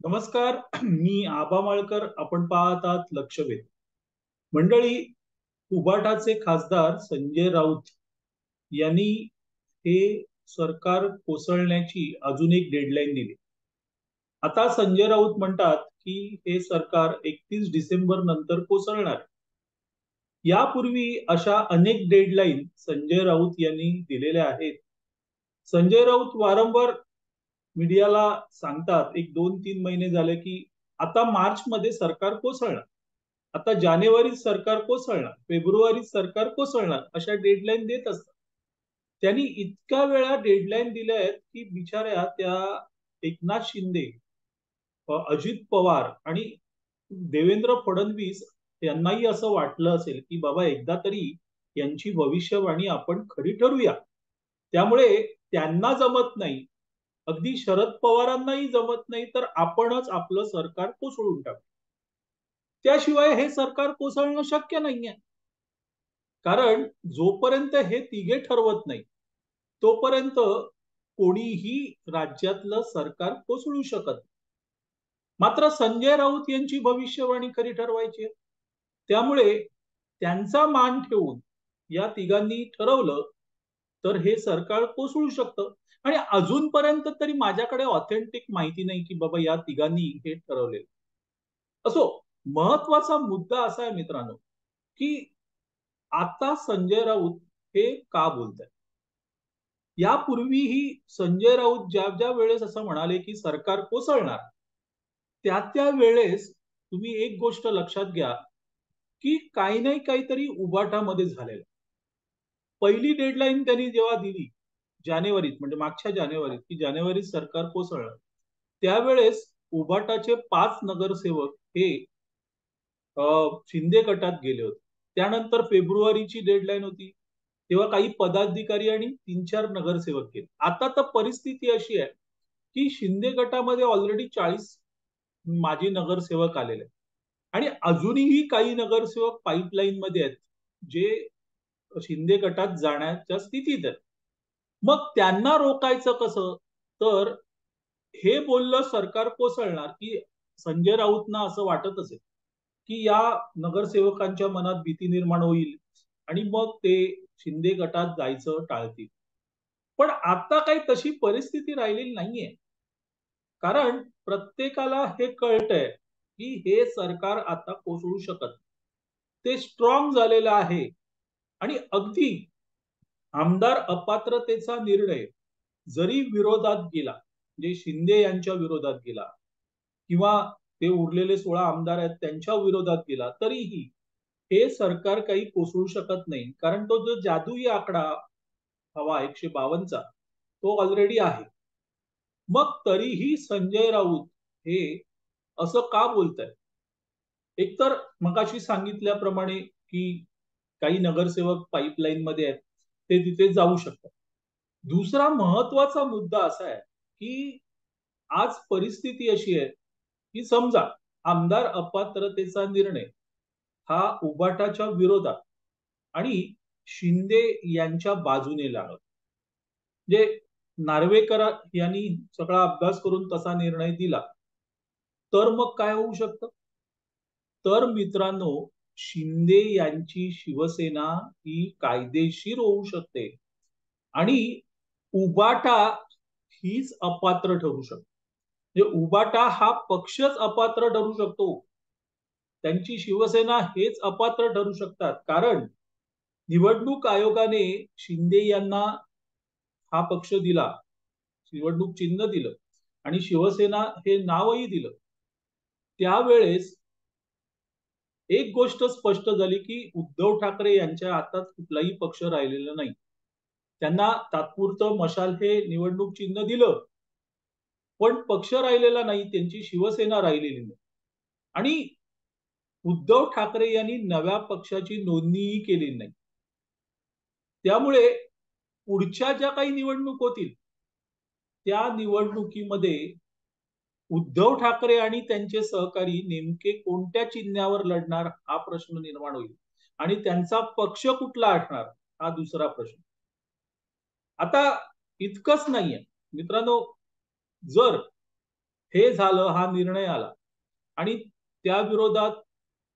नमस्कार. मी आबा माळकर. आपण पाहत आहात लक्षवेध. मंडळी, उबाटाचे खासदार संजय राऊत यांनी हे सरकार कोसळण्याची अजून एक डेडलाईन दिली. आता संजय राऊत म्हणतात की हे सरकार 31 डिसेंबर नंतर कोसळणार. यापूर्वी अशा अनेक डेडलाईन संजय राऊत यांनी दिलेल्या आहेत. संजय राऊत वारंवार मीडियाला सांगतात, एक 2-3 महिने झाले की आता मार्च मध्ये सरकार कोसळणार, आता जानेवारीत सरकार कोसळणार, फेब्रुवारीत सरकार कोसळणार, अशा डेडलाईन देत असतात. त्यांनी इतक्या वेळा डेडलाईन दिल्या आहेत की बिचाऱ्या त्या एकनाथ शिंदे, अजित पवार आणि देवेंद्र फडणवीस यांनाही असं वाटलं असेल की बाबा एकदा तरी यांची भविष्यवाणी आपण खरी ठरूया. त्यामुळे त्यांना जमत नाही, अगदी शरद पवारांनाही जमत नाही, तर आपणच आपलं सरकार कोसळून टाकू. त्याशिवाय हे सरकार कोसळणं शक्य नाहीये. कारण जोपर्यंत हे तिघे ठरवत नाही तोपर्यंत कोणीही राज्यातलं सरकार कोसळू शकत नाही. मात्र संजय राऊत यांची भविष्यवाणी खरी ठरवायची आहे. त्यामुळे त्यांचा मान ठेवून या तिघांनी ठरवलं तर हे सरकार कोसळू शकतं. आणि अजूनपर्यंत तरी माझ्याकडे ऑथेंटिक माहिती नाही की बाबा या तिघांनी हे ठरवले. असो, महत्वाचा मुद्दा असा आहे मित्रांनो, की आता संजय राऊत हे का बोलतायत. यापूर्वीही संजय राऊत ज्या ज्या वेळेस असं म्हणाले की सरकार कोसळणार, त्या त्या वेळेस तुम्ही एक गोष्ट लक्षात घ्या की काही नाही काहीतरी उबाटामध्ये झालेलं. पहिली डेडलाईन त्यांनी जेव्हा दिली जानेवारीत, म्हणजे मागच्या जानेवारीत, की जानेवारीत सरकार कोसळणार, त्यावेळेस उबाटाचे 5 नगरसेवक हे शिंदे गटात गेले होते. त्यानंतर फेब्रुवारीची डेडलाईन होती, तेव्हा काही पदाधिकारी आणि 3-4 नगरसेवक गेले. आता तर परिस्थिती अशी आहे की शिंदे गटामध्ये ऑलरेडी 40 माजी नगरसेवक आलेले आहेत आणि अजूनही काही नगरसेवक पाईपलाईन मध्ये आहेत, जे शिंदे गटात जाण्याच्या स्थितीत आहेत. मग त्यांना रोखायचं कसं? तर हे बोललं सरकार कोसळणार की संजय राऊतना असं वाटत असेल की या नगरसेवकांच्या मनात भीती निर्माण होईल आणि मग ते शिंदे गटात जायचं टाळतील. पण आता काही तशी परिस्थिती राहिलेली नाहीये. कारण प्रत्येकाला हे कळतंय की हे सरकार आता कोसळू शकत. ते स्ट्रॉंग झालेलं आहे. आणि अगदी आमदार अपात्रतेचा निर्णय जरी विरोधात गेला, म्हणजे शिंदे यांच्या विरोधात गेला किंवा ते उरलेले 16 आमदार आहेत त्यांच्या विरोधात गेला, तरीही हे सरकार काही कोसळू शकत नाही. कारण तो जो जादुई आकडा हवा 152चा, तो ऑलरेडी आहे. मग तरीही संजय राऊत हे असं का बोलतायत? एकतर मगाशी सांगितल्याप्रमाणे की काही नगरसेवक पाईपलाईन मध्ये आहेत, ते तिथे जाऊ शकतात. दुसरा महत्वाचा मुद्दा असा आहे की आज परिस्थिती अशी आहे की समजा आमदार अपात्रतेचा निर्णय हा उबाटाच्या विरोधात आणि शिंदे यांच्या बाजूने लागला, म्हणजे नार्वेकर यांनी सगळा अभ्यास करून तसा निर्णय दिला, तर मग काय होऊ शकतं? तर मित्रांनो, शिंदे यांची शिवसेना ही कायदेशीर होऊ शकते आणि उबाटा हीच अपात्र ठरू शकते. म्हणजे उबाटा हा पक्षच अपात्र ठरू शकतो. त्यांची शिवसेना हेच अपात्र ठरू शकतात. कारण निवडणूक आयोगाने शिंदे यांना हा पक्ष दिला, निवडणूक चिन्ह दिलं आणि शिवसेना हे नावही दिलं. त्यावेळेस एक गोष्ट स्पष्ट झाली की उद्धव ठाकरे यांच्या हातात कुठलाही पक्ष राहिलेला नाही. त्यांना तात्पुरतं मशाल हे निवडणूक चिन्ह दिलं, पण पक्ष राहिलेला नाही, त्यांची शिवसेना राहिलेली नाही. आणि उद्धव ठाकरे यांनी नव्या पक्षाची नोंदणीही केली नाही. त्यामुळे पुढच्या ज्या काही निवडणूक होतील त्या निवडणुकीमध्ये उद्धव ठाकरे आणि त्यांचे सहकारी नेमके कोणत्या चिन्हावर लढणार हा प्रश्न निर्माण होईल आणि त्यांचा पक्ष कुठला असणार हा दुसरा प्रश्न. आता इतकंच नाहीये मित्रांनो, जर हे झालं, हा निर्णय आला आणि त्या विरोधात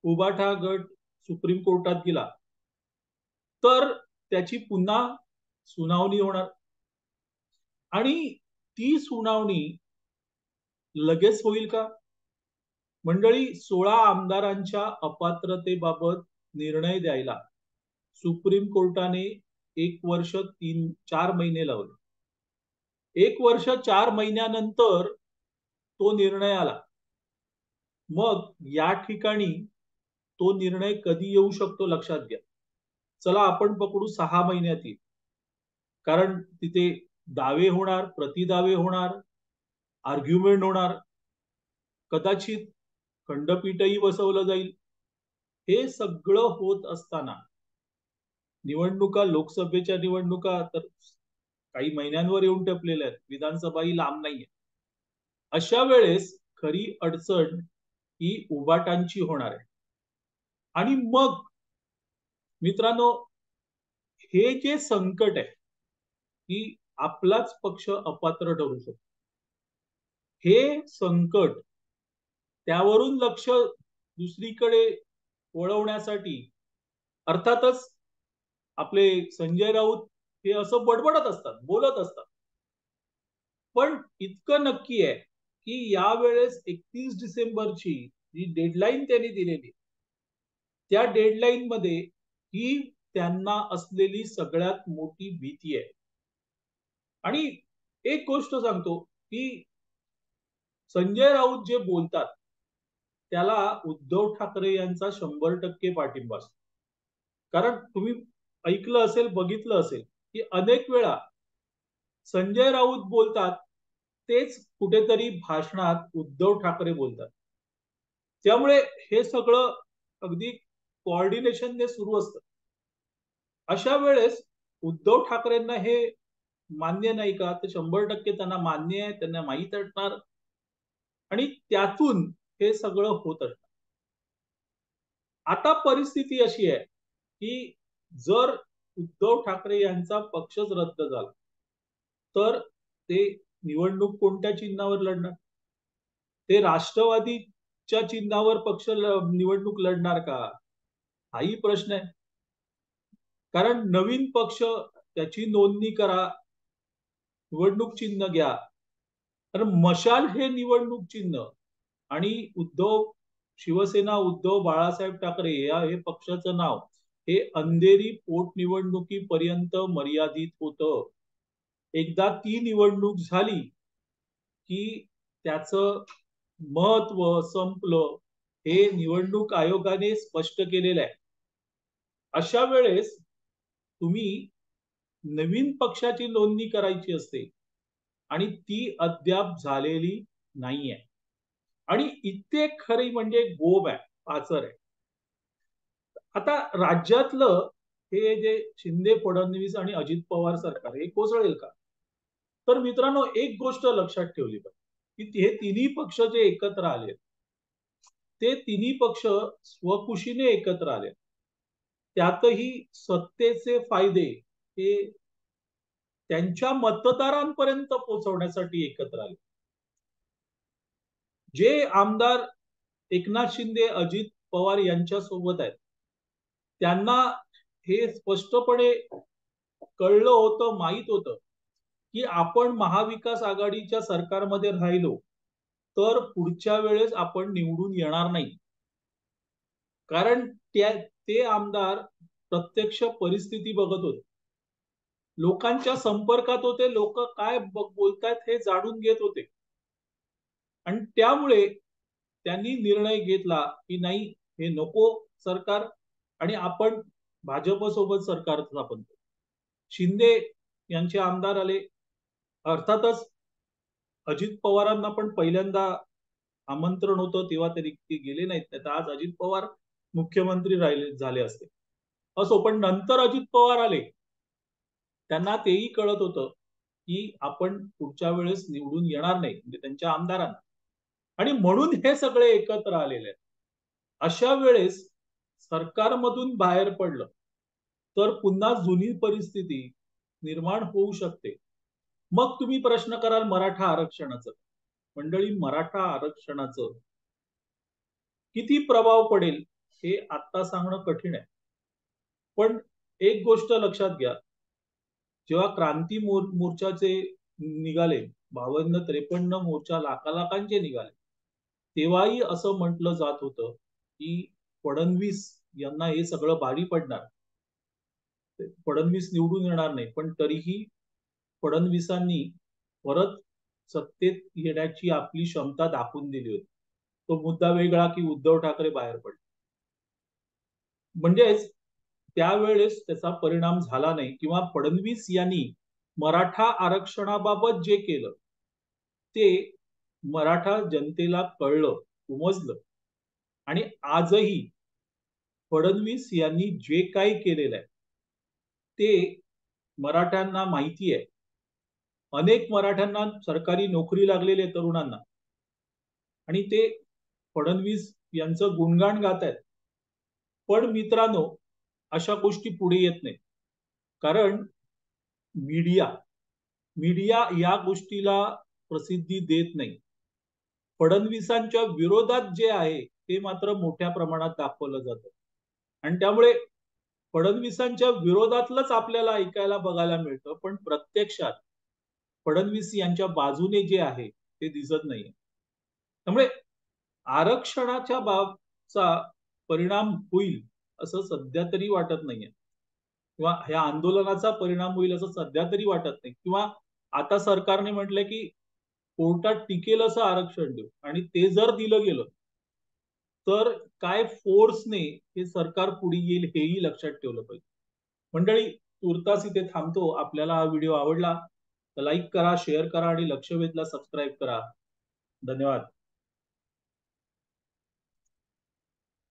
उबाठा गट सुप्रीम कोर्टात गेला, तर त्याची पुन्हा सुनावणी होणार आणि ती सुनावणी लगेच होईल का? मंडळी, 16 आमदारांच्या अपात्रतेबाबत निर्णय द्यायला सुप्रीम कोर्टाने 1 वर्ष 4 महिने लावले. 1 वर्ष 4 महिन्यानंतर तो निर्णय आला. मग या ठिकाणी तो निर्णय कधी येऊ शकतो लक्षात घ्या. चला आपण पकडू 6 महिन्यात येईल. कारण तिथे दावे होणार, प्रतिदावे होणार, आर्ग्युमेंट होणार, कदाचित खंडपीठही बसवलं जाईल. हे सगळं होत असताना निवडणुका, लोकसभेच्या निवडणुका तर काही महिन्यांवर येऊन टपलेल्या आहेत. विधानसभाही लांब नाहीये. अशा वेळेस खरी अडचण ही उबाटांची होणार आहे. आणि मग मित्रांनो, हे जे संकट आहे की आपलाच पक्ष अपात्र ठरू शकतो, हे संकट त्यावरून लक्ष दुसरीकडे वळवण्यासाठी अर्थातच आपले संजय राऊत हे असं बडबडत असतात, बोलत असतात. पण इतकं नक्की आहे की यावेळेस 31 डिसेंबरची जी डेडलाईन त्यांनी दिलेली, त्या डेडलाईन मध्ये ही त्यांना असलेली सगळ्यात मोठी भीती आहे. आणि एक गोष्ट सांगतो की संजय राऊत जे बोलतात त्याला उद्धव ठाकरे यांचा 100% पाठिंबा असतो. कारण तुम्ही ऐकलं असेल, बघितलं असेल की अनेक वेळा संजय राऊत बोलतात तेच कुठेतरी भाषणात उद्धव ठाकरे बोलतात. त्यामुळे हे सगळं अगदी कोऑर्डिनेशनने सुरू असतं. अशा वेळेस उद्धव ठाकरेंना हे मान्य नाही का? तर 100% त्यांना मान्य आहे, त्यांना माहीत असणार आणि त्यातून हे सगळं होत असतं. आता परिस्थिती अशी आहे की जर उद्धव ठाकरे यांचा पक्षच रद्द झाला तर ते निवडणूक कोणत्या चिन्हावर लढणार? ते राष्ट्रवादीच्या चिन्हावर पक्ष निवडणूक लढणार का? हाही प्रश्न आहे. कारण नवीन पक्ष, त्याची नोंदणी करा, निवडणूक चिन्ह घ्या. तर मशाल हे निवडणूक चिन्ह आणि शिवसेना उद्धव बाळासाहेब ठाकरे या हे पक्षाचं नाव हे अंधेरी पोटनिवडणुकीपर्यंत मर्यादित होतं. एकदा ती निवडणूक झाली की त्याचं महत्व संपलं, हे निवडणूक आयोगाने स्पष्ट केलेलं आहे. अशा वेळेस तुम्ही नवीन पक्षाची नोंदणी करायची असते आणि ती अद्याप झालेली नाहीये. आणि इथे खरी म्हणजे गोब आहे, पाचर आहे. आता राज्यातलं हे जे शिंदे, फडणवीस आणि अजित पवार सरकार हे कोसळेल का? तर मित्रांनो, एक गोष्ट लक्षात ठेवली पाहिजे की हे तिन्ही पक्ष जे एकत्र आले, ते तिन्ही पक्ष स्वखुशीने एकत्र आले. त्यातही सत्तेचे फायदे हे त्यांच्या मतदारांपर्यंत पोहोचवण्यासाठी एकत्र आले. जे आमदार एकनाथ शिंदे, अजित पवार यांच्या सोबत आहेत, त्यांना हे स्पष्टपणे कळलं होतं, माहित होतं की आपण महाविकास आघाडीच्या सरकारमध्ये राहिलो तर पुढच्या वेळेस आपण निवडून येणार नाही. कारण ते आमदार प्रत्यक्ष परिस्थिती बघत होते, लोकांच्या संपर्कात होते, लोक काय बोलतायत हे जाणून घेत होते. आणि त्यामुळे त्यांनी निर्णय घेतला की नाही, हे नको सरकार आणि आपण भाजप सोबत सरकार स्थापन करू. शिंदे यांचे आमदार आले. अर्थातच अजित पवारांना पण पहिल्यांदा आमंत्रण होतं तेव्हा ते गेले नाहीत, तर आज अजित पवार मुख्यमंत्री झाले असते. असो, पण नंतर अजित पवार आले, त्यांना तेही कळत होतं की आपण पुढच्या वेळेस निवडून येणार नाही, म्हणजे त्यांच्या आमदारांना. आणि म्हणून हे सगळे एकत्र आलेले आहेत. अशा वेळेस सरकारमधून बाहेर पडलं तर पुन्हा जुनी परिस्थिती निर्माण होऊ शकते. मग तुम्ही प्रश्न कराल मराठा आरक्षणाचं. मंडळी, मराठा आरक्षणाचं किती प्रभाव पडेल हे आता सांगणं कठीण आहे. पण एक गोष्ट लक्षात घ्या, जेव्हा क्रांती मोर्चाचे निघाले, 52-53 मोर्चा लाखांचे निघाले, तेव्हाही असं म्हटलं जात होतं की फडणवीस यांना हे सगळं भारी पडणार, फडणवीस निवडून येणार नाही. पण तरीही फडणवीसांनी परत सत्तेत येण्याची आपली क्षमता दाखवून दिली होती. तो मुद्दा वेगळा की उद्धव ठाकरे बाहेर पडले. म्हणजेच त्यावेळेस त्याचा परिणाम झाला नाही, किंवा फडणवीस यांनी मराठा आरक्षणाबाबत जे केलं ते मराठा जनतेला कळलं, उमजलं. आणि आजही फडणवीस यांनी जे काही केलेलं आहे ते मराठ्यांना माहिती आहे. अनेक मराठ्यांना सरकारी नोकरी लागलेली आहे, तरुणांना, आणि ते फडणवीस यांचं गुणगान गात आहेत. पण मित्रांनो, अशा गोष्टी पुढे येत नाहीत. कारण मीडिया मीडिया या गोष्टीला प्रसिद्धी देत नाही. फडणवीसांच्या विरोधात जे आहे ते मात्र मोठ्या प्रमाणात दाखवलं जातं. आणि त्यामुळे फडणवीसांच्या विरोधातलंच आपल्याला ऐकायला बघायला मिळतं, पण प्रत्यक्षात फडणवीस यांच्या बाजूने जे आहे ते दिसत नाहीये. त्यामुळे आरक्षणाच्या बाबतचा परिणाम होईल असं सध्या तरी वाटत नाहीये, किंवा ह्या आंदोलनाचा परिणाम होईल असं सध्या तरी वाटत नाही. किंवा आता सरकारने म्हटलंय की कोर्टात टिकेल असं आरक्षण देऊ, आणि ते जर दिलं गेलं तर काय फोर्सने हे सरकार पुढे येईल हेही लक्षात ठेवलं पाहिजे. मंडळी, तुर्तास इथे थांबतो. आपल्याला हा व्हिडिओ आवडला तर लाईक करा, शेअर करा आणि लक्ष वेधला सबस्क्राईब करा. धन्यवाद.